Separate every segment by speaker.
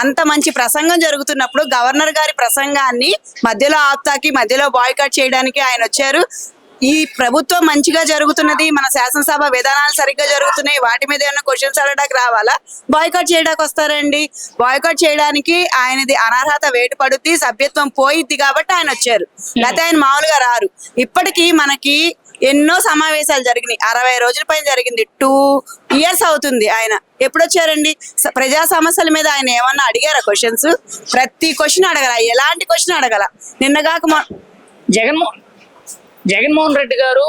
Speaker 1: అంత మంచి ప్రసంగం జరుగుతున్నప్పుడు గవర్నర్ గారి ప్రసంగాన్ని మధ్యలో ఆపుతాకి మధ్యలో బాయ్కాట్ చేయడానికి ఆయన వచ్చారు. ఈ ప్రభుత్వం మంచిగా జరుగుతున్నది, మన శాసనసభ విధానాలు సరిగ్గా జరుగుతున్నాయి, వాటి మీద ఏమైనా క్వశ్చన్స్ అడగడానికి రావాలా, బాయ్కాట్ చేయడానికి వస్తారండి? బాయ్కాట్ చేయడానికి ఆయనది అనర్హత వేటు పడుద్ది, సభ్యత్వం పోయిద్ది కాబట్టి ఆయన వచ్చారు, లేకపోతే ఆయన మామూలుగా రారు. ఇప్పటికీ మనకి ఎన్నో సమావేశాలు జరిగినాయి, 60 రోజుల పైన జరిగింది, 2 years అవుతుంది. ఆయన ఎప్పుడు వచ్చారండి? ప్రజా సమస్యల మీద ఆయన ఏమన్నా అడిగారా క్వశ్చన్స్? ప్రతి క్వశ్చన్ అడగల, ఎలాంటి క్వశ్చన్ అడగల. నిన్నగాక
Speaker 2: జగన్మోహన్ రెడ్డి గారు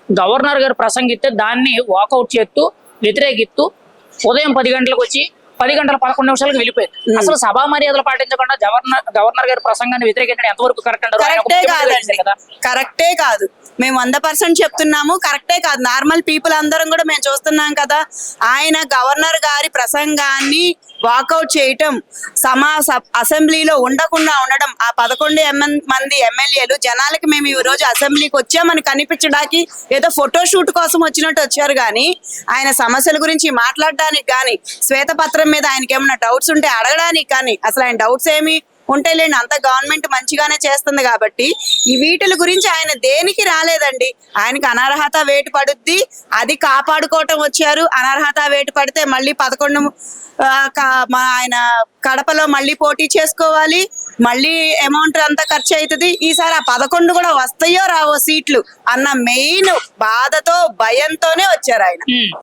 Speaker 2: గవర్నర్ గారు ప్రసంగిస్తే దాన్ని వాకౌట్ చేస్తూ వ్యతిరేకిస్తూ ఉదయం 10 గంటలకు వచ్చి 10 గంటల 11 నిమిషాలకు వెళ్ళిపోయారు. అసలు సభా మర్యాదలు పాటించకుండా గవర్నర్ గారి ప్రసంగాన్ని వ్యతిరేకించడం ఎంతవరకు కరెక్ట్ అంటారు?
Speaker 1: కరెక్టే కాదు. మేము 100% చెప్తున్నాము, కరెక్టే కాదు. నార్మల్ పీపుల్ అందరం కూడా మేము చూస్తున్నాం కదా. ఆయన గవర్నర్ గారి ప్రసంగాన్ని వాకౌట్ చేయటం, అసెంబ్లీలో ఉండకుండా ఉండడం, ఆ 11 మంది ఎమ్మెల్యేలు జనాలకి మేము ఈ రోజు అసెంబ్లీకి వచ్చామని కనిపించడానికి ఏదో ఫోటోషూట్ కోసం వచ్చినట్టు వచ్చారు, కానీ ఆయన సమస్యల గురించి మాట్లాడడానికి కానీ, శ్వేతపత్రం మీద ఆయనకి ఏమైనా డౌట్స్ ఉంటే అడగడానికి కానీ, అసలు ఆయన డౌట్స్ ఏమి ఉంటే లేండి, అంత గవర్నమెంట్ మంచిగానే చేస్తుంది కాబట్టి ఈ వీటిల గురించి ఆయన దేనికి రాలేదండి. ఆయనకి అనర్హత వేటు పడుద్ది, అది కాపాడుకోవటం వచ్చారు. అనర్హత వేటు పడితే మళ్ళీ 11 ఆయన కడపలో మళ్ళీ పోటీ చేసుకోవాలి, మళ్ళీ అమౌంట్ అంతా ఖర్చు అవుతుంది. ఈసారి ఆ 11 కూడా వస్తాయో రావో సీట్లు అన్న మెయిన్ బాధతో భయంతోనే వచ్చారు ఆయన.